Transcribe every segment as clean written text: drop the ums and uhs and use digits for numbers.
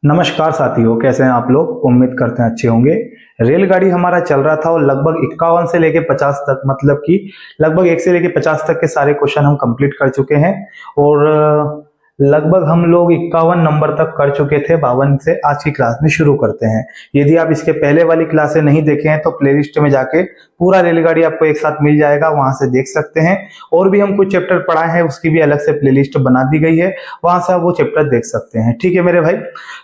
नमस्कार साथियों, कैसे हैं आप लोग। उम्मीद करते हैं अच्छे होंगे। रेलगाड़ी हमारा चल रहा था और लगभग 51 से लेके 50 तक, मतलब कि लगभग 1 से लेके 50 तक के सारे क्वेश्चन हम कंप्लीट कर चुके हैं और लगभग हम लोग 51 नंबर तक कर चुके थे 52 से। आज की क्लास में शुरू करते हैं। यदि आप इसके पहले वाली क्लासें नहीं देखे हैं तो प्लेलिस्ट में जाके पूरा रेलगाड़ी आपको एक साथ मिल जाएगा, वहां से देख सकते हैं। और भी हम कुछ चैप्टर पढ़ाए हैं, उसकी भी अलग से प्लेलिस्ट बना दी गई है, वहां से आप वो चैप्टर देख सकते हैं। ठीक है मेरे भाई,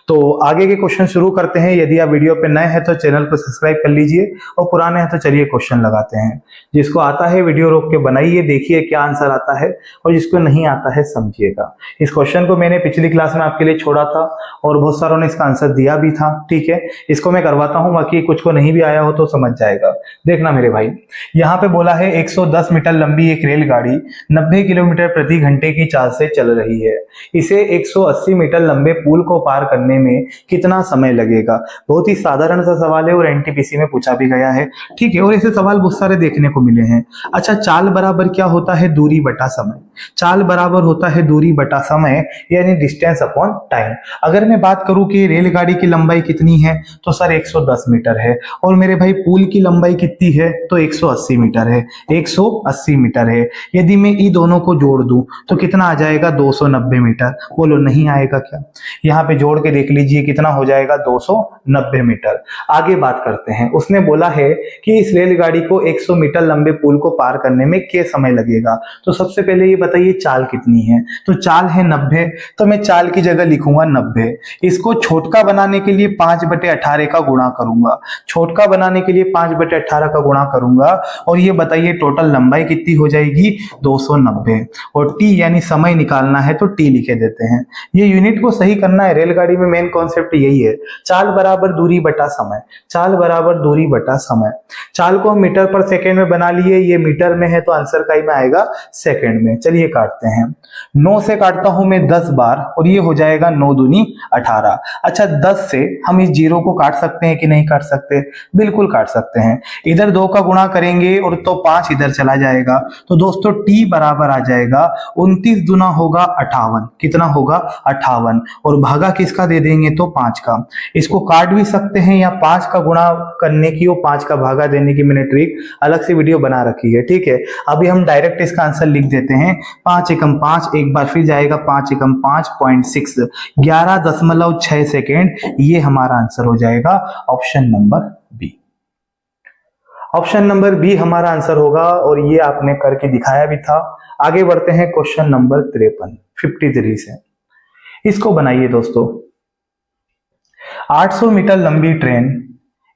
तो आगे के क्वेश्चन शुरू करते हैं। यदि आप वीडियो पे नए हैं तो चैनल को सब्सक्राइब कर लीजिए और पुराने हैं तो चलिए क्वेश्चन लगाते हैं। जिसको आता है वीडियो रोक के बनाइए, देखिए क्या आंसर आता है, और जिसको नहीं आता है समझिएगा। इस क्वेश्चन को मैंने पिछली क्लास में आपके लिए छोड़ा था और बहुत सारों ने इसका आंसर दिया भी था। ठीक है, इसको मैं करवाता हूं, बाकी कुछ को नहीं भी आया हो तो समझ जाएगा। देखना मेरे भाई, यहाँ पे बोला है 110 मीटर लंबी एक रेलगाड़ी 90 किलोमीटर प्रति घंटे की चाल से चल रही है। इसे 180 मीटर लंबे पुल को पार करने में कितना समय लगेगा। बहुत ही साधारण सा सवाल है और एनटीपीसी में पूछा भी गया है। ठीक है, और ऐसे सवाल बहुत सारे देखने को मिले हैं। अच्छा, चाल बराबर क्या होता है? दूरी बटा समय। चाल बराबर होता है दूरी बटा समय, यानी डिस्टेंस अपॉन टाइम। अगर मैं बात करूं कि रेलगाड़ी की लंबाई कितनी है तो सर 110 मीटर है, और मेरे भाई पुल की लंबाई कितनी है तो 180 मीटर है। 180 मीटर है। यदि मैं इन दोनों को जोड़ दूं तो कितना आ जाएगा? 290 मीटर। बोलो नहीं आएगा क्या? यहाँ पे जोड़ के देख लीजिए कितना हो जाएगा? 290 मीटर। आगे बात करते हैं। उसने बोला है कि इस रेलगाड़ी को 100 मीटर लंबे पुल को पार करने में क्या समय लगेगा। तो सबसे पहले ये बताइए चाल कितनी है। तो चाल है 90, तो मैं चाल की जगह लिखूंगा 90। इसको छोटका बनाने के लिए 5/18 का गुणा करूंगा। छोटका बनाने के लिए 5/18 का गुणा करूंगा, और ये बताइए टोटल लंबाई कितनी हो जाएगी? 290। और टी यानी समय निकालना है तो टी लिखे देते हैं। ये यूनिट को सही करना है। रेलगाड़ी में मेन कॉन्सेप्ट यही है, चाल बराबर दूरी बटा समय। चाल बराबर दूरी बटा समय। चाल को हम मीटर पर सेकेंड में बना लिए, ये मीटर में है तो आंसर का ही में आएगा सेकेंड में। चलिए काटते हैं। 9 से काटता हूं मैं 10 बार और ये हो जाएगा 9 दूनी 18। अच्छा, 10 से हम इस जीरो को काट सकते हैं कि नहीं काट सकते? बिल्कुल काट सकते हैं। इधर 2 का गुणा करेंगे और तो 5 इधर चला जाएगा, तो दोस्तों टी बराबर आ जाएगा 29 दूना होगा 58। कितना होगा? 58। और भागा किसका दे देंगे तो 5 का। इसको काट भी सकते हैं या 5 का गुणा करने की और 5 का भागा देने की मैंने ट्रिक अलग से वीडियो बना रखी है। ठीक है, अभी हम डायरेक्ट इसका आंसर लिख देते हैं। 5 एकम 5, एक बार फिर जाएगा 5 एकम 5.6, 11.6 सेकेंड। ये हमारा आंसर हो जाएगा option number B. Option number B हमारा आंसर होगा, और ये आपने करके दिखाया भी था। आगे बढ़ते हैं क्वेश्चन नंबर 53 से। इसको बनाइए दोस्तों। 800 मीटर लंबी ट्रेन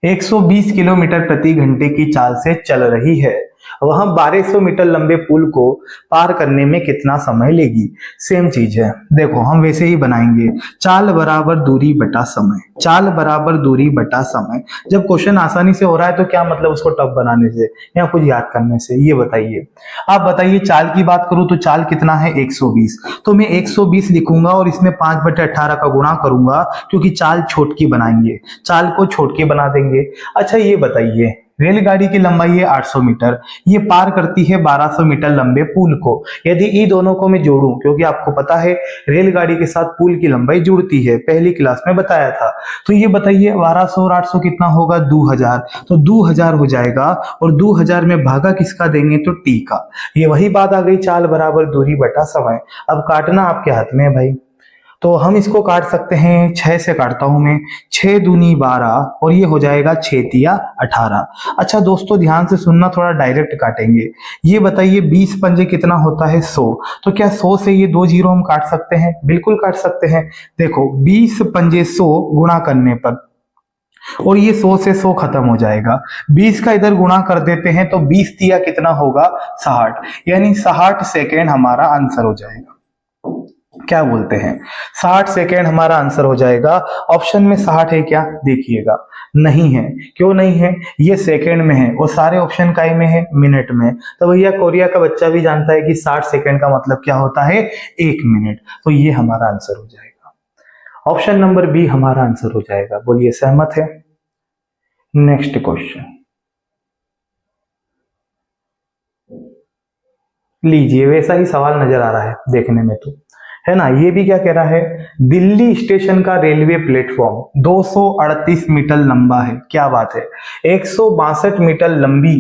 120 किलोमीटर प्रति घंटे की चाल से चल रही है। वह 1200 मीटर लंबे पुल को पार करने में कितना समय लेगी। सेम चीज है, देखो हम वैसे ही बनाएंगे। चाल बराबर दूरी बटा समय। चाल बराबर दूरी बटा समय। जब क्वेश्चन आसानी से हो रहा है तो क्या मतलब उसको टफ बनाने से या कुछ याद करने से, ये बताइए। आप बताइए, चाल की बात करूं तो चाल कितना है? 120। तो मैं 120 लिखूंगा और इसमें 5/18 का गुणा करूंगा, क्योंकि चाल छोटकी बनाएंगे, चाल को छोटकी बना देंगे। अच्छा ये बताइए, रेलगाड़ी की लंबाई है 800 मीटर, ये पार करती है 1200 मीटर लंबे पुल को। यदि इन दोनों को मैं जोड़ूं, क्योंकि आपको पता है रेलगाड़ी के साथ पुल की लंबाई जुड़ती है, पहली क्लास में बताया था। तो ये बताइए 1200 और 800 कितना होगा? 2000। तो 2000 हो जाएगा, और 2000 में भागा किसका देंगे तो टी का। ये वही बात आ गई, चाल बराबर दूरी बटा समय। अब काटना आपके हाथ में है भाई, तो हम इसको काट सकते हैं। 6 से काटता हूं मैं, 6 दूनी 12, और ये हो जाएगा 6 तिया 18। अच्छा दोस्तों ध्यान से सुनना, थोड़ा डायरेक्ट काटेंगे। ये बताइए 20 पंजे कितना होता है? 100। तो क्या 100 से ये 2 जीरो हम काट सकते हैं? बिल्कुल काट सकते हैं। देखो 20 पंजे 100 गुणा करने पर, और ये 100 से 100 खत्म हो जाएगा। 20 का इधर गुणा कर देते हैं तो 20 तिया कितना होगा? 60। यानी 60 सेकेंड हमारा आंसर हो जाएगा। क्या बोलते हैं? 60 सेकेंड हमारा आंसर हो जाएगा। ऑप्शन में 60 है क्या? देखिएगा, नहीं है। क्यों नहीं है? ये सेकेंड में है और सारे ऑप्शन काय में है? मिनट में। तो भैया कोरिया का बच्चा भी जानता है कि 60 सेकेंड का मतलब क्या होता है? 1 मिनट। तो ये हमारा आंसर हो जाएगा। ऑप्शन नंबर बी हमारा आंसर हो जाएगा। बोलिए सहमत है? नेक्स्ट क्वेश्चन लीजिए। वैसा ही सवाल नजर आ रहा है देखने में तो, है ना। ये भी क्या कह रहा है, दिल्ली स्टेशन का रेलवे प्लेटफॉर्म 238 मीटर लंबा है। क्या बात है, 162 मीटर लंबी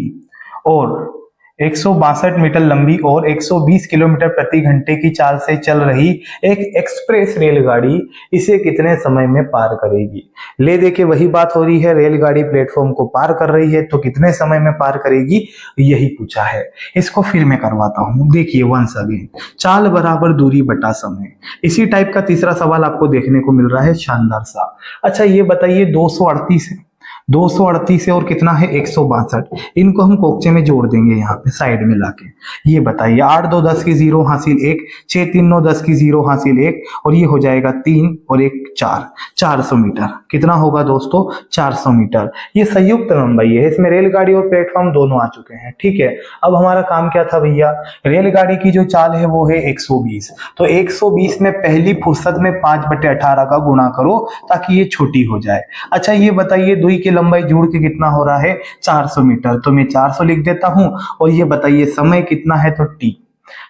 और 162 मीटर लंबी और 120 किलोमीटर प्रति घंटे की चाल से चल रही एक एक्सप्रेस रेलगाड़ी इसे कितने समय में पार करेगी। ले दे के वही बात हो रही है, रेलगाड़ी प्लेटफॉर्म को पार कर रही है तो कितने समय में पार करेगी, यही पूछा है। इसको फिर मैं करवाता हूं, देखिए वंस अगेन, चाल बराबर दूरी बटा समय। इसी टाइप का तीसरा सवाल आपको देखने को मिल रहा है, शानदार सा। अच्छा ये बताइए 238 है, 238 है और कितना है 162, इनको हम कोकचे में जोड़ देंगे यहाँ पे साइड में लाके। ये बताइए 8 2 10 की 0 हासिल 1, 6 3 9 10 की 0 हासिल 1 और ये हो जाएगा 3 और 1 4, 400 मीटर। कितना होगा दोस्तों, 400 मीटर। ये संयुक्त लंबाई है, इसमें रेलगाड़ी और प्लेटफॉर्म दोनों आ चुके हैं। ठीक है, अब हमारा काम क्या था भैया, रेलगाड़ी की जो चाल है वो है 120, तो 120 में पहली फुर्सत में 5/18 का गुणा करो ताकि ये छोटी हो जाए। अच्छा ये बताइए दुई की लंबाई जोड़ के कितना हो रहा है, 400 मीटर, तो मैं 400 लिख देता हूं। और ये बताइए समय कितना है, तो टी,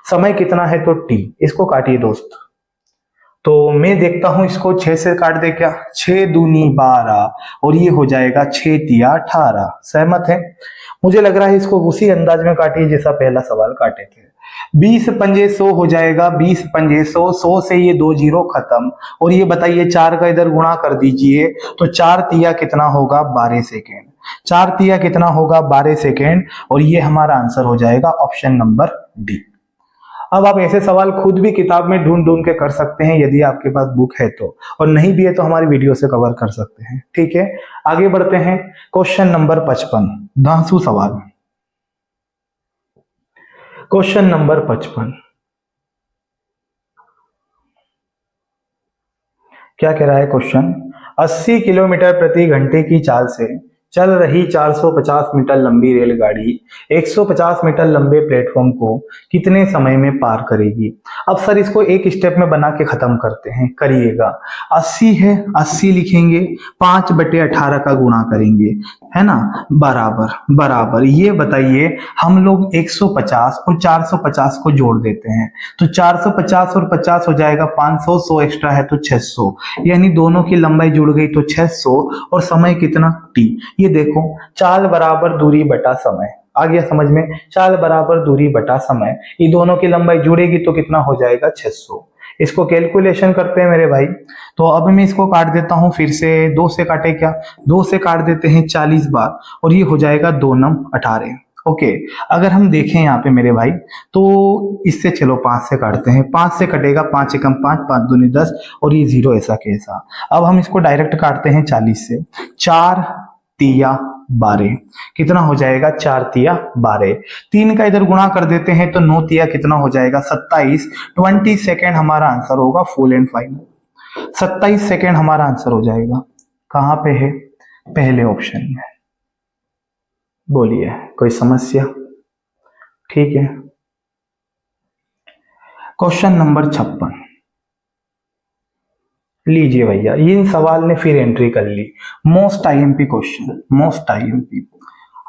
समय कितना है तो टी। इसको काटिए दोस्त, तो मैं देखता हूं इसको 6 से काट दे क्या, 6 दूनी 12 और ये हो जाएगा 6 तिया 18। सहमत है, मुझे लग रहा है इसको उसी अंदाज में काटिए जैसा पहला सवाल काटे थे। 20 पंजे 100 हो जाएगा, 20 पंजे 100, 100 से ये 2 जीरो खत्म और ये बताइए 4 का इधर गुणा कर दीजिए, तो 4 तिया कितना होगा 12 सेकेंड, 4 तिया कितना होगा 12 सेकेंड और ये हमारा आंसर हो जाएगा ऑप्शन नंबर डी। अब आप ऐसे सवाल खुद भी किताब में ढूंढ ढूंढ के कर सकते हैं यदि आपके पास बुक है तो, और नहीं भी है तो हमारी वीडियो से कवर कर सकते हैं। ठीक है, आगे बढ़ते हैं। क्वेश्चन नंबर 55, धांसू सवाल। क्वेश्चन नंबर 55 क्या कह रहा है क्वेश्चन, 80 किलोमीटर प्रति घंटे की चाल से चल रही 450 मीटर लंबी रेलगाड़ी 150 मीटर लंबे प्लेटफॉर्म को कितने समय में पार करेगी। अब सर इसको एक स्टेप में बना के खत्म करते हैं, करिएगा। 80 है, 80 लिखेंगे, 5/18 का गुणा करेंगे, है ना, बराबर बराबर। ये बताइए हम लोग 150 और 450 को जोड़ देते हैं, तो 450 और 50 हो जाएगा 500, 100 एक्स्ट्रा है तो 600, यानी दोनों की लंबाई जुड़ गई तो 600 और समय कितना टी। ये देखो चाल बराबर दूरी बटा समय, आ गया समझ में, चाल बराबर दूरी बटा समय, ये दोनों की लंबाई जुड़ेगी तो कितना हो जाएगा 600। इसको कैलकुलेशन करते हैं मेरे भाई, तो अब मैं इसको काट देता हूं फिर से, 2 से काटे क्या, 2 से काट देते हैं 40 बार और ये हो जाएगा 2 9 18। ओके, अगर हम देखें यहाँ पे मेरे भाई, तो इससे चलो 5 से काटते हैं, 5 से कटेगा 5 एकम 5, 5 दूनी 10 और ये 0 ऐसा कैसा। अब हम इसको डायरेक्ट काटते हैं 40 से, 4 तिया 12, कितना हो जाएगा 4 तिया 12, 3 का इधर गुणा कर देते हैं तो 9 तिया कितना हो जाएगा 27, 20 सेकेंड हमारा आंसर होगा, फुल एंड फाइनल 27 सेकेंड हमारा आंसर हो जाएगा। कहां पे है, पहले ऑप्शन में। बोलिए कोई समस्या, ठीक है। क्वेश्चन नंबर 56 लीजिए भैया, इन सवाल ने फिर एंट्री कर ली, most IMP question, most IMP.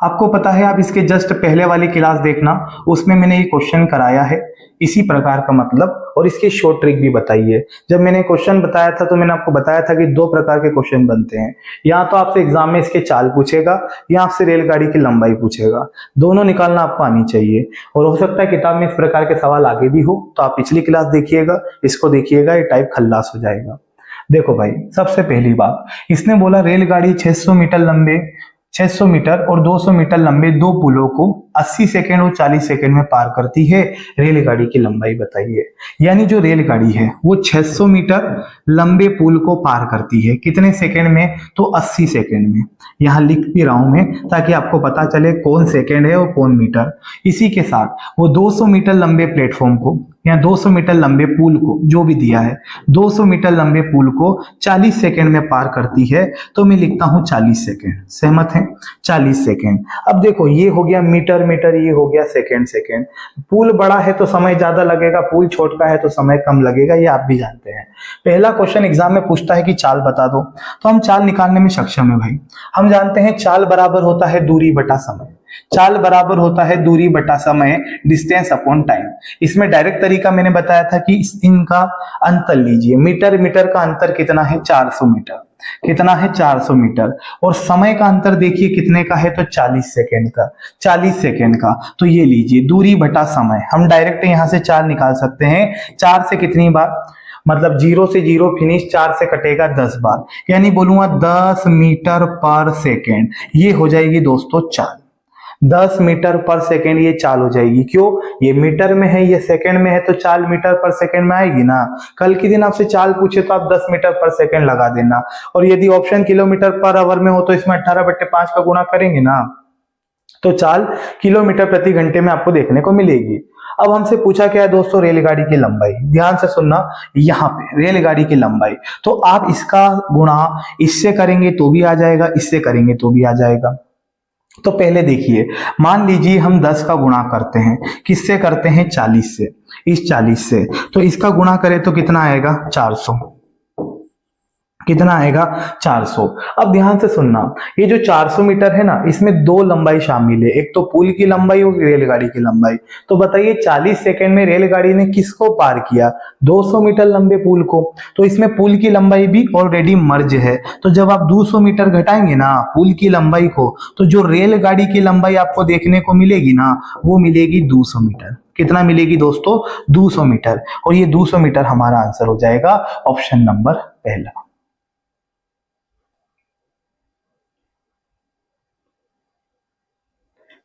आपको पता है, आप इसके जस्ट पहले वाली क्लास देखना, उसमें मैंने ये क्वेश्चन कराया है इसी प्रकार का मतलब, और इसकी शॉर्ट ट्रिक भी बताई है। जब मैंने क्वेश्चन बताया था तो मैंने आपको बताया था कि 2 प्रकार के क्वेश्चन बनते हैं, या तो आपसे एग्जाम में इसके चाल पूछेगा या आपसे रेलगाड़ी की लंबाई पूछेगा, दोनों निकालना आपको आनी चाहिए। और हो सकता है किताब में इस प्रकार के सवाल आगे भी हो, तो आप पिछली क्लास देखिएगा, इसको देखिएगा, ये टाइप खल्लास हो जाएगा। देखो भाई, सबसे पहली बात, इसने बोला रेलगाड़ी 600 मीटर लंबे, 600 मीटर और 200 मीटर लंबे 2 पुलों को 80 सेकेंड और 40 सेकेंड में पार करती है, रेलगाड़ी की लंबाई बताइए। यानी जो रेलगाड़ी है वो 600 मीटर लंबे पुल को पार करती है कितने सेकेंड में, तो 80 सेकेंड में। यहां लिख भी रहा हूं मैं ताकि आपको पता चले कौन सेकेंड है और कौन मीटर। इसी के साथ वो 200 मीटर लंबे प्लेटफॉर्म को या 200 मीटर लंबे पुल को, जो भी दिया है 200 मीटर लंबे पुल को 40 सेकेंड में पार करती है, तो मैं लिखता हूं 40 सेकेंड। सहमत है, 40 सेकेंड। अब देखो ये हो गया मीटर मीटर, ये हो गया सेकेंड सेकेंड। पुल बड़ा है तो समय ज्यादा लगेगा, पुल छोटा है तो समय कम लगेगा, ये आप भी जानते हैं। पहला क्वेश्चन एग्जाम में पूछता है कि चाल बता दो, तो हम चाल निकालने में सक्षम है भाई। हम जानते हैं चाल बराबर होता है दूरी बटा समय, चाल बराबर होता है दूरी बटा समय, डिस्टेंस अपॉन टाइम। इसमें डायरेक्ट तरीका मैंने बताया था कि इनका अंतर लीजिए, मीटर मीटर का अंतर कितना है 400 मीटर, कितना है 400 मीटर। और समय का अंतर देखिए कितने का है, तो 40 सेकेंड का, 40 सेकेंड का। तो ये लीजिए दूरी बटा समय, हम डायरेक्ट यहां से 4 निकाल सकते हैं। 4 से कितनी बार, मतलब 0 से 0 फिनिश, 4 से कटेगा 10 बार, यानी बोलूंगा 10 मीटर पर सेकेंड। ये हो जाएगी दोस्तों चाल, 10 मीटर पर सेकेंड ये चाल हो जाएगी। क्यों, ये मीटर में है, ये सेकेंड में है, तो चाल मीटर पर सेकेंड में आएगी ना। कल के दिन आपसे चाल पूछे तो आप 10 मीटर पर सेकेंड लगा देना। और यदि ऑप्शन किलोमीटर पर आवर में हो तो इसमें 18/5 का गुणा करेंगे ना, तो चाल किलोमीटर प्रति घंटे में आपको देखने को मिलेगी। अब हमसे पूछा क्या है दोस्तों, रेलगाड़ी की लंबाई। ध्यान से सुनना, यहाँ पे रेलगाड़ी की लंबाई, तो आप इसका गुणा इससे करेंगे तो भी आ जाएगा, इससे करेंगे तो भी आ जाएगा। तो पहले देखिए, मान लीजिए हम 10 का गुणा करते हैं, किससे करते हैं, 40 से, इस 40 से, तो इसका गुणा करें तो कितना आएगा, 400, कितना आएगा, 400। अब ध्यान से सुनना, ये जो 400 मीटर है ना, इसमें दो लंबाई शामिल है, एक तो पुल की लंबाई और रेलगाड़ी की लंबाई। तो बताइए 40 सेकंड में रेलगाड़ी ने किसको पार किया, 200 मीटर लंबे पुल को। तो इसमें पुल की लंबाई भी ऑलरेडी मर्ज है, तो जब आप 200 मीटर घटाएंगे ना पुल की लंबाई को, तो जो रेलगाड़ी की लंबाई आपको देखने को मिलेगी ना, वो मिलेगी 200 मीटर। कितना मिलेगी दोस्तों, 200 मीटर। और ये 200 मीटर हमारा आंसर हो जाएगा ऑप्शन नंबर पहला।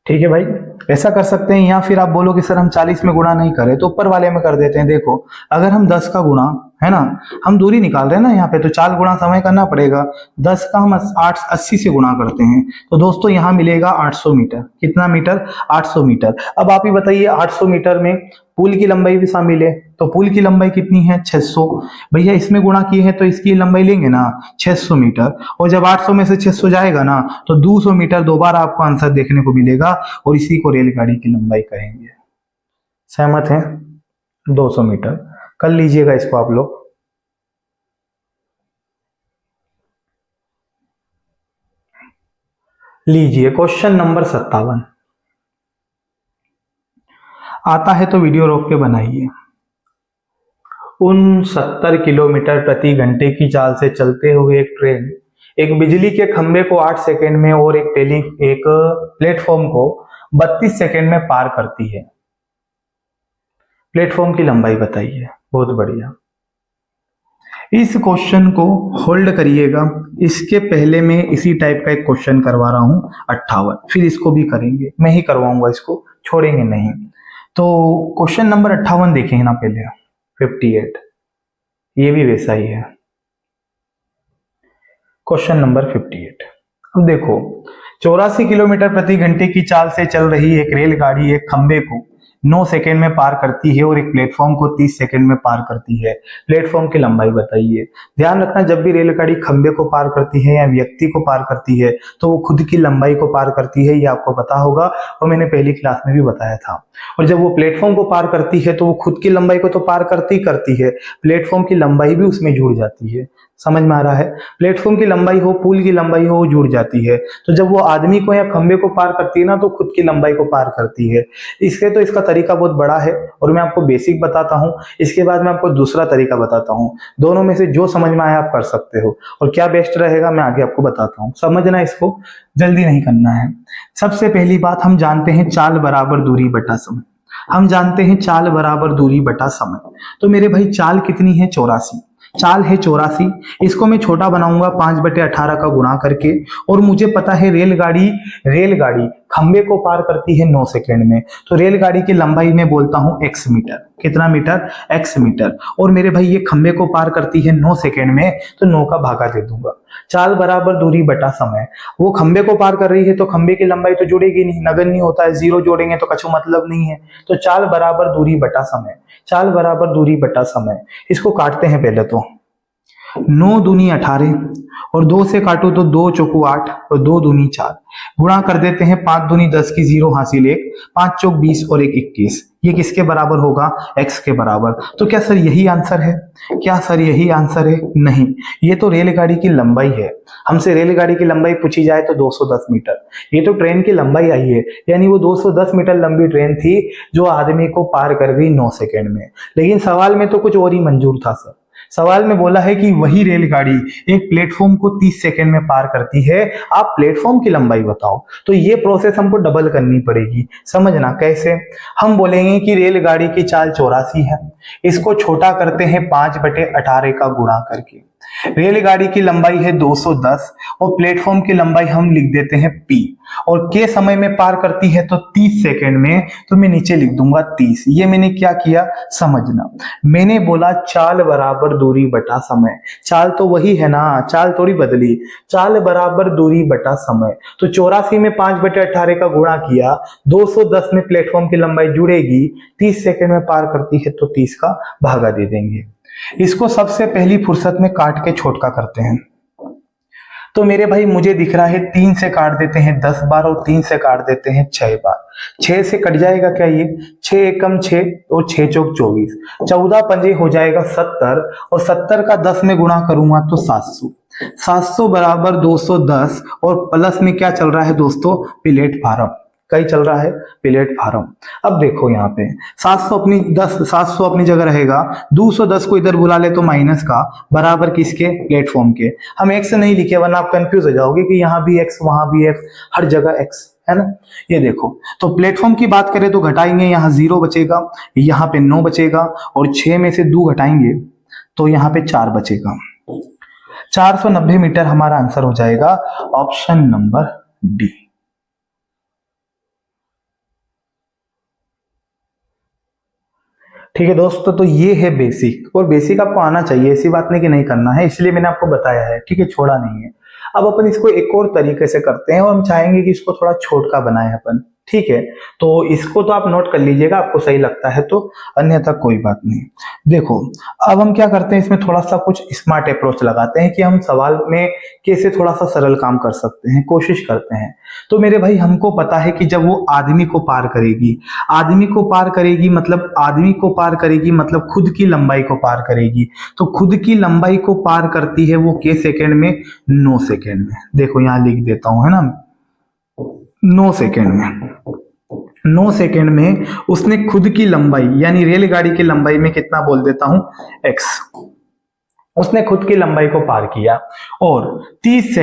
ठीक है भाई, ऐसा कर सकते हैं। या फिर आप बोलो कि सर हम 40 में गुणा नहीं करें, तो ऊपर वाले में कर देते हैं। देखो, अगर हम 10 का गुणा, है ना, हम दूरी निकाल रहे हैं ना यहाँ पे, तो 4 गुणा समय करना पड़ेगा। 10 का हम 80 से गुणा करते हैं, तो दोस्तों यहाँ मिलेगा 800 मीटर। कितना मीटर, 800 मीटर। अब आप ही बताइए, 800 मीटर में पुल की लंबाई भी शामिल है, तो पुल की लंबाई कितनी है, 600। भैया इसमें गुणा किए हैं तो इसकी लंबाई लेंगे ना, 600 मीटर। और जब 800 में से 600 जाएगा ना, तो 200 मीटर दोबारा आपको आंसर देखने को मिलेगा, और इसी को रेलगाड़ी की लंबाई कहेंगे। सहमत हैं, 200 मीटर कर लीजिएगा इसको आप लोग। लीजिए क्वेश्चन नंबर 57 आता है तो वीडियो रोक के बनाइए। उन 70 किलोमीटर प्रति घंटे की चाल से चलते हुए एक ट्रेन एक बिजली के खंभे को 8 सेकंड में और एक प्लेटफॉर्म को 32 सेकंड में पार करती है। प्लेटफॉर्म की लंबाई बताइए। बहुत बढ़िया, इस क्वेश्चन को होल्ड करिएगा। इसके पहले मैं इसी टाइप का एक क्वेश्चन करवा रहा हूं 58, फिर इसको भी करेंगे, मैं ही करवाऊंगा, इसको छोड़ेंगे नहीं। तो क्वेश्चन नंबर 58 देखेंगे ना पहले, 58, ये भी वैसा ही है। क्वेश्चन नंबर 58, अब देखो, 84 किलोमीटर प्रति घंटे की चाल से चल रही एक रेलगाड़ी एक खंबे को 9 सेकंड में पार करती है और एक प्लेटफॉर्म को 30 सेकंड में पार करती है। प्लेटफॉर्म की लंबाई बताइए। ध्यान रखना, जब भी रेलगाड़ी खंबे को पार करती है या व्यक्ति को पार करती है, तो वो खुद की लंबाई को पार करती है, ये आपको पता होगा, और मैंने पहली क्लास में भी बताया था। और जब वो प्लेटफॉर्म को पार करती है, तो वो खुद की लंबाई को तो पार करती है, प्लेटफॉर्म की लंबाई भी उसमें जुड़ जाती है। समझ में आ रहा है, प्लेटफॉर्म की लंबाई हो, पुल की लंबाई हो, वो जुड़ जाती है। तो जब वो आदमी को या खंबे को पार करती है ना, तो खुद की लंबाई को पार करती है। इसके तो इसका तरीका बहुत बड़ा है, और मैं आपको बेसिक बताता हूं, इसके बाद मैं आपको दूसरा तरीका बताता हूं। दोनों में से जो समझ में आया आप कर सकते हो, और क्या बेस्ट रहेगा मैं आगे आपको बताता हूं। समझना, इसको जल्दी नहीं करना है। सबसे पहली बात, हम जानते हैं चाल बराबर दूरी बटा समय। हम जानते हैं चाल बराबर दूरी बटा समय। तो मेरे भाई चाल कितनी है, 84। चाल है 84, इसको मैं छोटा बनाऊंगा 5/18 का गुणा करके। और मुझे पता है रेलगाड़ी खंबे को पार करती है 9 सेकंड में, तो रेलगाड़ी की लंबाई में बोलता हूं x मीटर। कितना मीटर, x मीटर। और मेरे भाई ये खंबे को पार करती है 9 सेकंड में, तो 9 का भागा दे दूंगा। चाल बराबर दूरी बटा समय, वो खंबे को पार कर रही है तो खंबे की लंबाई तो जुड़ेगी नहीं, नगण्य नहीं होता है, 0 जोड़ेंगे तो कछु मतलब नहीं है। तो चाल बराबर दूरी बटा समय, चाल बराबर दूरी बटा समय। इसको काटते हैं पहले तो, 9 दूनी 18 और 2 से काटो तो 2 चौकू 8 और 2 दूनी 4, गुणा कर देते हैं 5 दूनी 10 की 0 हासिल 1, 5 चौक 20 और 1 21। ये किसके बराबर होगा? x के बराबर। तो क्या सर यही आंसर है? क्या सर यही आंसर है? नहीं, ये तो रेलगाड़ी की लंबाई है। हमसे रेलगाड़ी की लंबाई पूछी जाए तो 210 मीटर, ये तो ट्रेन की लंबाई आई है, यानी वो 210 मीटर लंबी ट्रेन थी जो आदमी को पार कर गई 9 सेकंड में। लेकिन सवाल में तो कुछ और ही मंजूर था सर। सवाल में बोला है कि वही रेलगाड़ी एक प्लेटफॉर्म को 30 सेकंड में पार करती है, आप प्लेटफॉर्म की लंबाई बताओ। तो ये प्रोसेस हमको डबल करनी पड़ेगी। समझना कैसे? हम बोलेंगे कि रेलगाड़ी की चाल 84 है, इसको छोटा करते हैं 5/18 का गुणा करके। रेलगाड़ी की लंबाई है 210 और प्लेटफॉर्म की लंबाई हम लिख देते हैं p, और के समय में पार करती है तो 30 सेकंड में, तो मैं नीचे लिख दूंगा 30। ये मैंने क्या किया समझना, मैंने बोला चाल बराबर दूरी बटा समय। चाल तो वही है ना, चाल थोड़ी बदली, चाल बराबर दूरी बटा समय। तो 84 में 5/18 का गुणा किया, 210 में प्लेटफॉर्म की लंबाई जुड़ेगी, 30 सेकंड में पार करती है तो 30 का भागा दे देंगे। इसको सबसे पहली फुर्सत में काट के छोटका करते हैं। तो मेरे भाई मुझे दिख रहा है 3 से काट देते हैं 10 बार और 3 से काट देते हैं 6 बार। 6 से कट जाएगा क्या? ये 6 एकम 6 और 6 चौक 24, 14 पंजे हो जाएगा 70 और 70 का 10 में गुणा करूंगा तो 700। 700 बराबर 210 और प्लस में क्या चल रहा है दोस्तों? प्लेटफार्म। कई चल रहा है प्लेटफार्म। अब देखो यहाँ पे 700 अपनी जगह रहेगा, 210 को इधर बुला ले तो माइनस का बराबर किसके? प्लेटफॉर्म के। हम एक्स नहीं लिखे वरना आप कंफ्यूज हो जाओगे कि यहाँ भी एक्स वहां भी एक्स, हर जगह एक्स है ना। ये देखो, तो प्लेटफॉर्म की बात करें तो घटाएंगे, यहाँ 0 बचेगा, यहाँ पे 9 बचेगा और 6 में से 2 घटाएंगे तो यहाँ पे 4 बचेगा। 490 मीटर हमारा आंसर हो जाएगा, ऑप्शन नंबर डी। ठीक है दोस्तों, तो ये है बेसिक, और बेसिक आपको आना चाहिए, ऐसी बात नहीं कि नहीं करना है, इसलिए मैंने आपको बताया है। ठीक है, छोड़ा नहीं है। अब अपन इसको एक और तरीके से करते हैं और हम चाहेंगे कि इसको थोड़ा छोटा बनाए अपन। ठीक है, तो इसको तो आप नोट कर लीजिएगा, आपको सही लगता है तो, अन्यथा कोई बात नहीं। देखो अब हम क्या करते हैं, इसमें थोड़ा सा कुछ स्मार्ट अप्रोच लगाते हैं कि हम सवाल में कैसे थोड़ा सा सरल काम कर सकते हैं, कोशिश करते हैं। तो मेरे भाई हमको पता है कि जब वो आदमी को पार करेगी, आदमी को पार करेगी मतलब आदमी को पार करेगी मतलब खुद की लंबाई को पार करेगी, तो खुद की लंबाई को पार करती है वो के सेकंड में? 9 सेकंड में। देखो यहां लिख देता हूं, है ना, 9 सेकंड में। 9 सेकंड में उसने खुद की लंबाई यानी रेलगाड़ी की लंबाई में कितना बोल देता हूं? x, उसने खुद की लंबाई को पार किया। और 30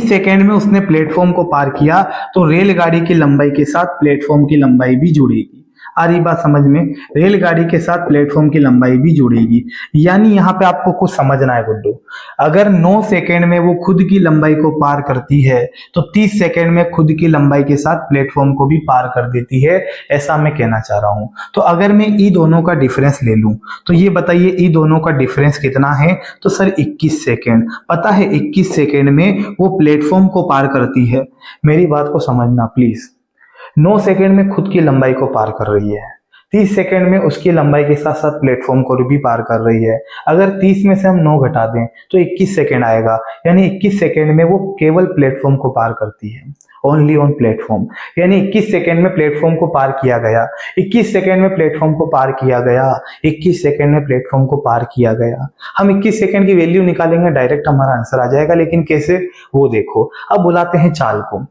सेकंड में उसने प्लेटफॉर्म को पार किया, तो रेलगाड़ी की लंबाई के साथ प्लेटफॉर्म की लंबाई भी जुड़ेगी। आ रही बात समझ में? रेलगाड़ी के साथ प्लेटफॉर्म की लंबाई भी जुड़ेगी। यानी यहाँ पे आपको कुछ समझना है गुड्डू, अगर 9 सेकंड में वो खुद की लंबाई को पार करती है तो 30 सेकंड में खुद की लंबाई के साथ प्लेटफॉर्म को भी पार कर देती है, ऐसा मैं कहना चाह रहा हूं। तो अगर मैं ई दोनों का डिफरेंस ले लूं तो ये बताइए ई दोनों का डिफरेंस कितना है? तो सर 21 सेकेंड। पता है 21 सेकेंड में वो प्लेटफॉर्म को पार करती है। मेरी बात को समझना प्लीज, 9 सेकंड में खुद की लंबाई को पार कर रही है, 30 सेकंड में उसकी लंबाई के साथ साथ प्लेटफॉर्म को भी पार कर रही है। अगर 30 में से हम 9 घटा दें तो 21 सेकंड आएगा, यानी 21 सेकंड में वो केवल प्लेटफॉर्म को पार करती है, ओनली ऑन प्लेटफॉर्म। यानी 21 सेकंड में प्लेटफॉर्म को पार किया गया, 21 सेकंड में प्लेटफॉर्म को पार किया गया, 21 सेकंड में प्लेटफॉर्म को पार किया गया। हम 21 सेकंड की वैल्यू निकालेंगे, डायरेक्ट हमारा आंसर आ जाएगा। लेकिन कैसे, वो देखो। अब बुलाते हैं चाल को।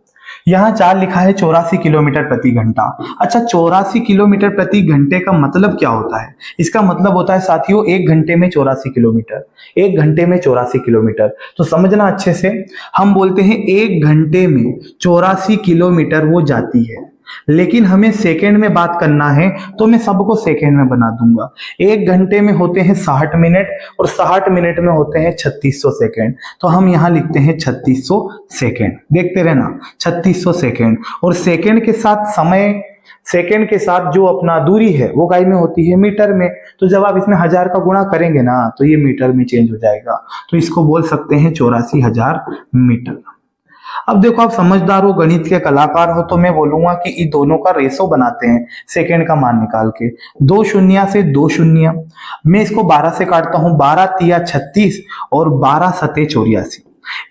यहाँ चाल लिखा है 84 किलोमीटर प्रति घंटा। अच्छा, 84 किलोमीटर प्रति घंटे का मतलब क्या होता है? इसका मतलब होता है साथियों 1 घंटे में 84 किलोमीटर, 1 घंटे में 84 किलोमीटर। तो समझना अच्छे से, हम बोलते हैं 1 घंटे में 84 किलोमीटर वो जाती है, लेकिन हमें सेकंड में बात करना है तो मैं सबको सेकंड में बना दूंगा। 1 घंटे में होते हैं 60 मिनट और 60 मिनट में होते हैं 3600 सेकंड। तो हम यहाँ लिखते हैं 3600 सेकंड। देखते रहना, 3600 सेकंड। और सेकंड के साथ समय, सेकंड के साथ जो अपना दूरी है वो गाय में होती है मीटर में। तो जब आप इसमें 1000 का गुणा करेंगे ना तो ये मीटर में चेंज हो जाएगा। तो इसको बोल सकते हैं 84,000 मीटर। अब देखो, आप समझदार हो, गणित के कलाकार हो, तो मैं बोलूंगा कि इन दोनों का रेशो बनाते हैं सेकंड का मान निकाल के। दो शून्य से दो शून्य, मैं इसको 12 से काटता हूं, 12 तिया 36 और 12 सते 84।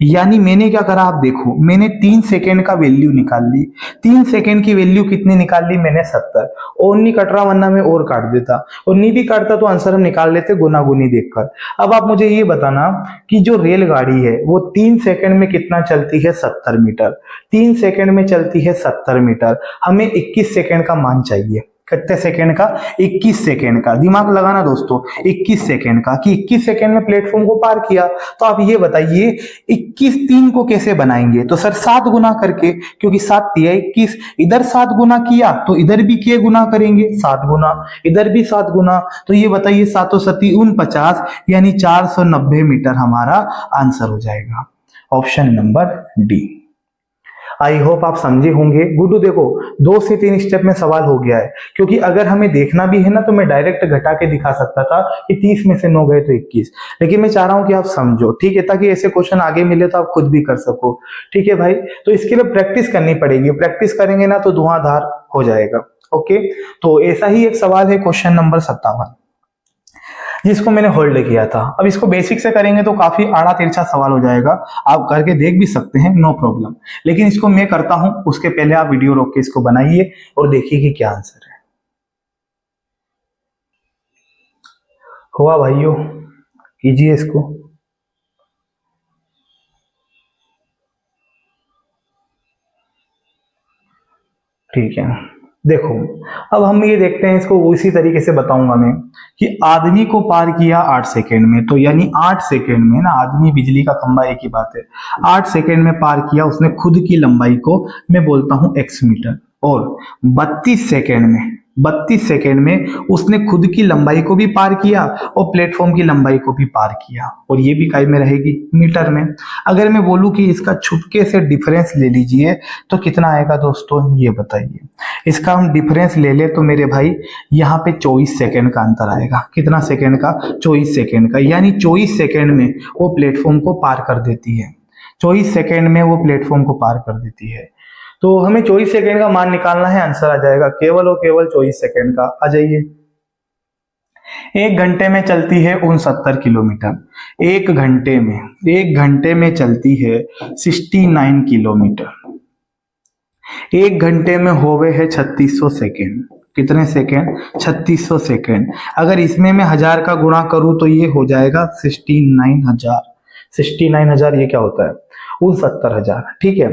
यानी मैंने क्या करा, आप देखो, मैंने 3 सेकंड का वैल्यू निकाल ली। 3 सेकंड की वैल्यू कितनी निकाल ली मैंने, 70। और नहीं कट रहा, वरना मैं और काट देता, और नहीं भी काटता तो आंसर हम निकाल लेते गुना गुनी देखकर। अब आप मुझे ये बताना कि जो रेलगाड़ी है वो 3 सेकंड में कितना चलती है, 70 मीटर। 3 सेकंड में चलती है 70 मीटर, हमें 21 सेकंड का मान चाहिए। कितने सेकंड का, 21 सेकंड का। दिमाग लगाना दोस्तों, 21 सेकंड का, कि 21 सेकंड में प्लेटफॉर्म को पार किया। तो आप ये बताइए 21 3 को कैसे बनाएंगे, तो सर 7 गुना करके, क्योंकि 7 तिया 21, इधर 7 गुना किया तो इधर भी क्या गुना करेंगे, 7 गुना, इधर भी 7 गुना। तो ये बताइए 7 सती 49, यानी 490 मीटर हमारा आंसर हो जाएगा। Option number D. I hope आप समझे होंगे। गुड्डू देखो, 2 से 3 स्टेप में सवाल हो गया है, क्योंकि अगर हमें देखना भी है ना तो मैं डायरेक्ट घटा के दिखा सकता था कि 30 में से 9 गए तो 21, लेकिन मैं चाह रहा हूं कि आप समझो, ठीक है, ताकि ऐसे क्वेश्चन आगे मिले तो आप खुद भी कर सको। ठीक है भाई, तो इसके लिए प्रैक्टिस करनी पड़ेगी, प्रैक्टिस करेंगे ना तो धुआंधार हो जाएगा। ओके, तो ऐसा ही एक सवाल है क्वेश्चन नंबर 57, जिसको मैंने होल्ड किया था। अब इसको बेसिक से करेंगे तो काफी आड़ा तिरछा सवाल हो जाएगा, आप करके देख भी सकते हैं, नो प्रॉब्लम। लेकिन इसको मैं करता हूं, उसके पहले आप वीडियो रोक के इसको बनाइए और देखिए कि क्या आंसर है। हुआ भाइयों, कीजिए इसको। ठीक है, देखो, अब हम ये देखते हैं, इसको उसी तरीके से बताऊंगा मैं कि आदमी को पार किया 8 सेकेंड में, तो यानी 8 सेकेंड में ना, आदमी बिजली का खंभा एक ही बात है, 8 सेकेंड में पार किया उसने खुद की लंबाई को, मैं बोलता हूं x मीटर। और 32 सेकेंड में उसने खुद की लंबाई को भी पार किया और प्लेटफॉर्म की लंबाई को भी पार किया, और ये भी काय में रहेगी, मीटर में। अगर मैं बोलूं कि इसका छुटके से डिफरेंस ले लीजिए तो कितना आएगा दोस्तों, ये बताइए। इसका हम डिफरेंस ले ले तो मेरे भाई यहाँ पे 24 सेकेंड का अंतर आएगा। कितना सेकेंड का, 24 सेकेंड का, यानी 24 सेकेंड में वो प्लेटफॉर्म को पार कर देती है। 24 सेकेंड में वो प्लेटफॉर्म को पार कर देती है। तो हमें 24 सेकेंड का मान निकालना है, आंसर आ जाएगा केवल और केवल 24 सेकेंड का। आ जाइए, 1 घंटे में चलती है 69 किलोमीटर। 1 घंटे में चलती है 69 किलोमीटर। 1 घंटे में होवे है 3600 सेकेंड। कितने सेकेंड, 3600 सेकेंड। अगर इसमें मैं 1000 का गुणा करूं तो ये हो जाएगा 69,000। 69,000 ये क्या होता है, 69,000। ठीक है,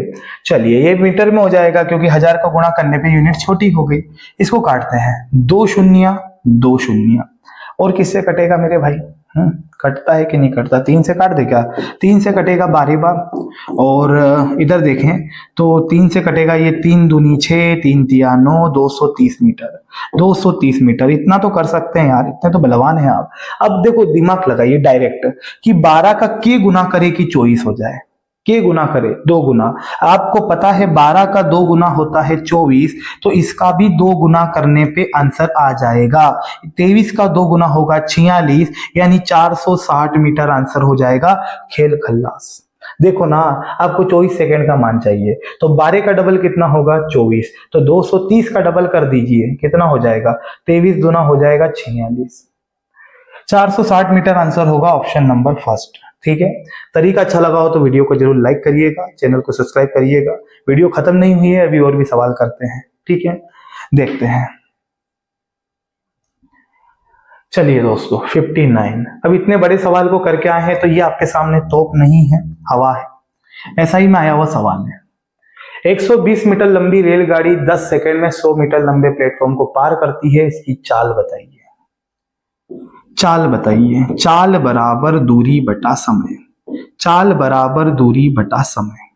चलिए ये मीटर में हो जाएगा, क्योंकि 1000 का गुणा करने पे यूनिट छोटी हो गई। इसको काटते हैं, 2 शून्य 2 शून्य, और किससे कटेगा मेरे भाई, कटता है कि नहीं कटता, 3 से काट दे क्या, 3 से कटेगा 12 बार। और इधर देखें तो 3 से कटेगा, ये 3 दूनी 6, 3 तिया 9, 230 मीटर। 230 मीटर इतना तो कर सकते हैं यार, इतने तो बलवान है आप। अब देखो, दिमाग लगाइए डायरेक्ट कि 12 का के गुना करे कि 24 हो जाए, के गुना करे 2 गुना। आपको पता है 12 का 2 गुना होता है 24, तो इसका भी 2 गुना करने पे आंसर आ जाएगा। 23 का 2 गुना होगा 46, यानी 460 मीटर आंसर हो जाएगा। खेल खल्लास। देखो ना, आपको 24 सेकेंड का मान चाहिए, तो 12 का डबल कितना होगा, 24, तो 230 का डबल कर दीजिए, कितना हो जाएगा, 23 दूना हो जाएगा 46। 460 मीटर आंसर होगा ऑप्शन नंबर फर्स्ट। ठीक है, तरीका अच्छा लगा हो तो वीडियो को जरूर लाइक करिएगा, चैनल को सब्सक्राइब करिएगा। वीडियो खत्म नहीं हुई है, अभी और भी सवाल करते हैं। ठीक है, देखते हैं। चलिए दोस्तों, 59। अब इतने बड़े सवाल को करके आए हैं तो ये आपके सामने तोप नहीं है, हवा है, ऐसा ही में आया हुआ सवाल है। 120 मीटर लंबी रेलगाड़ी 10 सेकंड में 100 मीटर लंबे प्लेटफॉर्म को पार करती है, इसकी चाल बताइए। चाल बताइए, चाल बराबर दूरी बटा समय। चाल बराबर दूरी बटा समय।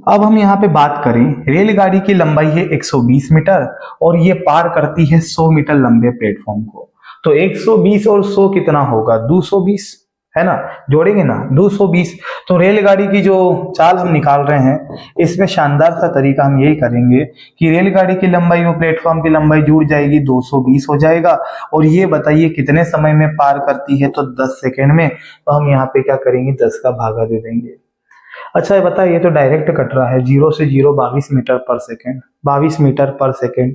अब हम यहाँ पे बात करें, रेलगाड़ी की लंबाई है 120 मीटर और ये पार करती है 100 मीटर लंबे प्लेटफॉर्म को। तो 120 और 100 कितना होगा, 220 है ना, जोड़ेंगे ना 220। तो रेलगाड़ी की जो चाल हम निकाल रहे हैं, इसमें शानदार सा तरीका हम यही करेंगे कि रेलगाड़ी की लंबाई और प्लेटफॉर्म की लंबाई जुड़ जाएगी, 220 हो जाएगा। और ये बताइए कितने समय में पार करती है, तो 10 सेकेंड में। तो हम यहाँ पे क्या करेंगे, 10 का भागा दे देंगे। अच्छा ये बता, ये तो डायरेक्ट कट रहा है, 0 से 0 22 मीटर पर सेकेंड, 22 मीटर पर सेकेंड,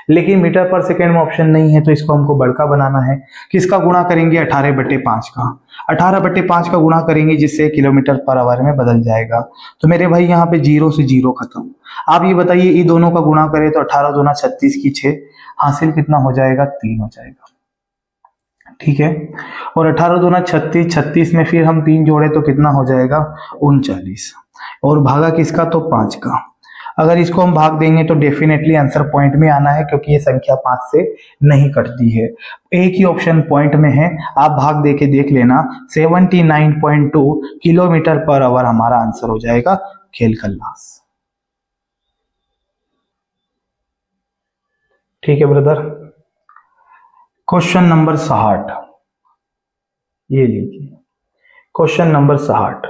लेकिन मीटर पर सेकेंड में ऑप्शन नहीं है, तो इसको हमको बड़का बनाना है। किसका गुणा करेंगे? 18/5 का। 18/5 का गुणा करेंगे, जिससे किलोमीटर पर आवर में बदल जाएगा। तो मेरे भाई यहाँ पे 0 से 0 खत्म। आप ये बताइए, इन दोनों का गुणा करें तो 18 दूना 36 की 6, हासिल कितना हो जाएगा? 3 हो जाएगा। ठीक है, और 18 दूना 36, 36 में फिर हम 3 जोड़े तो कितना हो जाएगा? 39। और भागा किसका? तो 5 का। अगर इसको हम भाग देंगे तो डेफिनेटली आंसर पॉइंट में आना है, क्योंकि ये संख्या 5 से नहीं कटती है। एक ही ऑप्शन पॉइंट में है, आप भाग दे के देख लेना। 79.2 किलोमीटर पर आवर हमारा आंसर हो जाएगा। खेल खल्लास। ठीक है ब्रदर। क्वेश्चन नंबर 60, ये लीजिए क्वेश्चन नंबर 60।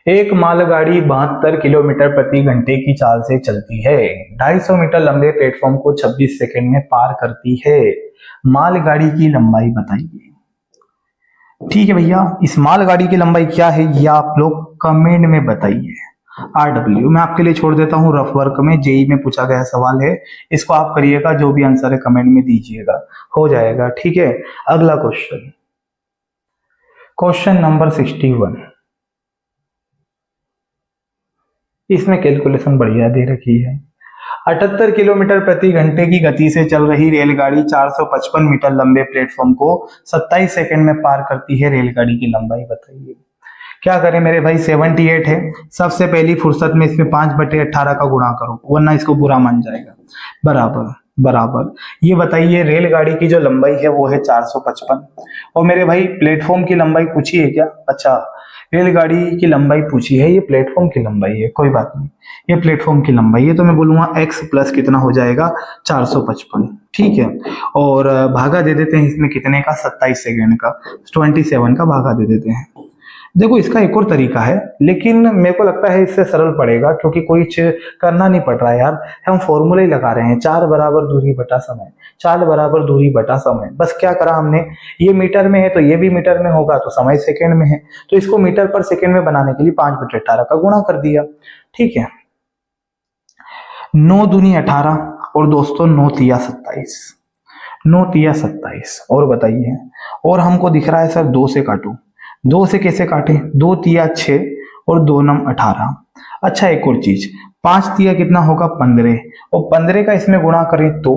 एक मालगाड़ी 72 किलोमीटर प्रति घंटे की चाल से चलती है। 250 मीटर लंबे प्लेटफॉर्म को 26 सेकंड में पार करती है। मालगाड़ी की लंबाई बताइए। ठीक है भैया, इस मालगाड़ी की लंबाई क्या है ये आप लोग कमेंट में बताइए। RW मैं आपके लिए छोड़ देता हूँ, रफ वर्क में जेई में पूछा गया सवाल है, इसको आप करिएगा, जो भी आंसर है कमेंट में दीजिएगा, हो जाएगा। ठीक है, अगला क्वेश्चन, क्वेश्चन नंबर 61। इसमें कैलकुलेशन बढ़िया दे रखी है। 78 किलोमीटर प्रति घंटे की गति से चल रही रेलगाड़ी 455 मीटर लंबे प्लेटफॉर्म को 27 सेकंड में पार करती है। रेलगाड़ी की लंबाई बताइए। क्या करें मेरे भाई? 78 है, सबसे पहली फुर्सत में इसमें 5/18 का गुणा करो, वरना इसको बुरा मान जाएगा। बराबर बराबर। ये बताइए, रेलगाड़ी की जो लंबाई है वो है 455, और मेरे भाई प्लेटफॉर्म की लंबाई पूछी है क्या? अच्छा, रेलगाड़ी की लंबाई पूछी है, ये प्लेटफॉर्म की लंबाई है, कोई बात नहीं, ये प्लेटफॉर्म की लंबाई है, तो मैं बोलूंगा x प्लस कितना हो जाएगा? 455। ठीक है, और भागा दे देते हैं इसमें कितने का? 27 सेकेंड का, 27 का भागा दे देते हैं। देखो इसका एक और तरीका है, लेकिन मेरे को लगता है इससे सरल पड़ेगा, क्योंकि कोई करना नहीं पड़ रहा है यार, हम फॉर्मूला ही लगा रहे हैं। 4 बराबर दूरी बटा समय, 4 बराबर दूरी बटा समय। बस क्या करा हमने, ये मीटर में है तो ये भी मीटर में होगा, तो समय सेकंड में है, तो इसको मीटर पर सेकंड में बनाने के लिए 5/18 का गुणा कर दिया। ठीक है, 9 दूनी 18, और दोस्तों 9 तिया 27, 9 तिया 27। और बताइए, और हमको दिख रहा है सर 2 से काटू, 2 से कैसे काटे? 2 तिया 6 और 2 नम 18। अच्छा एक और चीज, 5 तिया कितना होगा? 15, और 15 का इसमें गुणा करें तो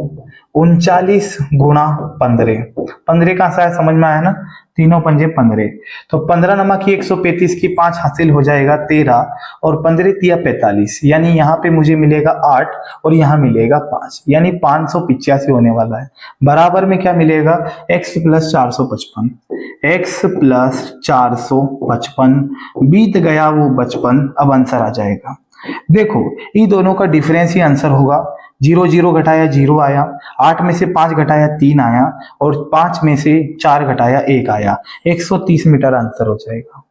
39 गुणा 15। 15 का शायद समझ में आया ना, तीनों पंजे 15, तो 15 नमा की 135 की 5 हासिल हो जाएगा 13, और 15 तिया 45, यानी यहाँ पे मुझे मिलेगा 8 और यहाँ मिलेगा 5, यानी 585 होने वाला है। बराबर में क्या मिलेगा? x plus 455, x plus 455। बीत गया वो बचपन, अब आंसर आ जाएगा। देखो इन दोनों का डिफरेंस ही आंसर होगा। 0 0 घटाया 0 आया, 8 में से 5 घटाया 3 आया, और 5 में से 4 घटाया 1 आया। 130 मीटर आंसर हो जाएगा।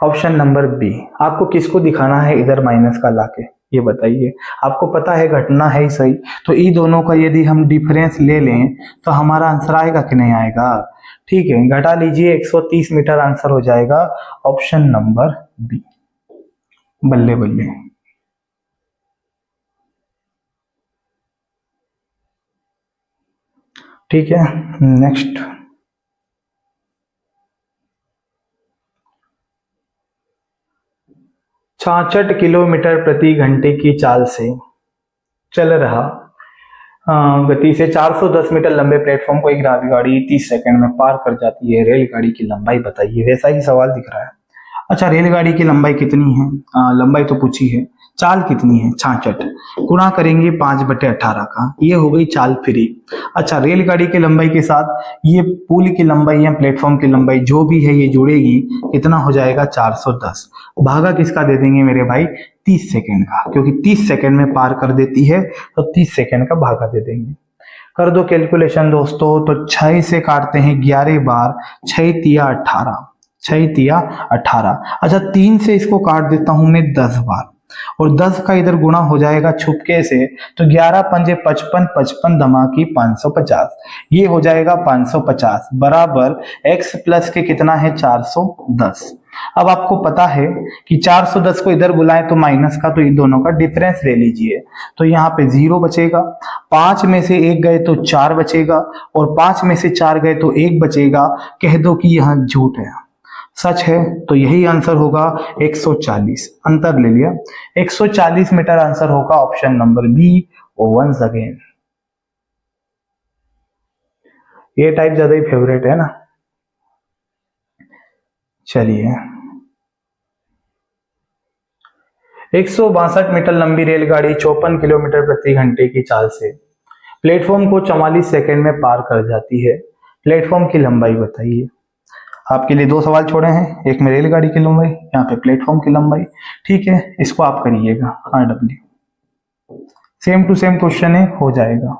Option number B. आपको किसको दिखाना है इधर माइनस का लाके, ये बताइए। आपको पता है घटना है ही सही, तो इन दोनों का यदि हम डिफरेंस ले लें तो हमारा आंसर आएगा कि नहीं आएगा? ठीक है, घटा लीजिए, 130 मीटर आंसर हो जाएगा। Option number B. बल्ले बल्ले। ठीक है, नेक्स्ट। छाछठ किलोमीटर प्रति घंटे की चाल से चल रहा गति से 410 मीटर लंबे प्लेटफॉर्म को एक रेलगाड़ी 30 सेकंड में पार कर जाती है। रेलगाड़ी की लंबाई बताइए। वैसा ही सवाल दिख रहा है। अच्छा, रेलगाड़ी की लंबाई कितनी है? लंबाई तो पूछी है, चाल कितनी है? 66, गुणा करेंगे 5/18 का, ये हो गई चाल फ्री। अच्छा, रेलगाड़ी की लंबाई के साथ ये पुल की लंबाई या प्लेटफॉर्म की लंबाई जो भी है ये जुड़ेगी, कितना हो जाएगा? 410। भागा किसका दे देंगे मेरे भाई? 30 सेकेंड का, क्योंकि 30 सेकेंड में पार कर देती है, तो 30 सेकेंड का भागा दे देंगे। कर दो कैलकुलेशन दोस्तों, तो 6 से काटते हैं 11 बार, 6 तिया 18, 6 तिया 18। अच्छा, 3 से इसको काट देता हूं मैं 10 बार, और 10 का इधर गुणा हो जाएगा छुपके से, तो 11 पंजे 55, 55 धमाकी 550, ये हो जाएगा 550 बराबर x प्लस के कितना है 410। अब आपको पता है कि 410 को इधर बुलाएं तो माइनस का, तो इन दोनों का डिफरेंस ले लीजिए, तो यहाँ पे 0 बचेगा, 5 में से 1 गए तो 4 बचेगा, और 5 में से 4 गए तो 1 बचेगा। कह दो कि यह झूठ है, सच है, तो यही आंसर होगा 140। अंतर ले लिया, 140 मीटर आंसर होगा option number B. Once again ये टाइप ज्यादा ही फेवरेट है ना। चलिए, 162 मीटर लंबी रेलगाड़ी 54 किलोमीटर प्रति घंटे की चाल से प्लेटफॉर्म को 44 सेकंड में पार कर जाती है। प्लेटफॉर्म की लंबाई बताइए। आपके लिए 2 सवाल छोड़े हैं, एक में रेलगाड़ी की लंबाई, यहाँ पे प्लेटफॉर्म की लंबाई। ठीक है, इसको आप करिएगा RW, same to same question है, हो जाएगा।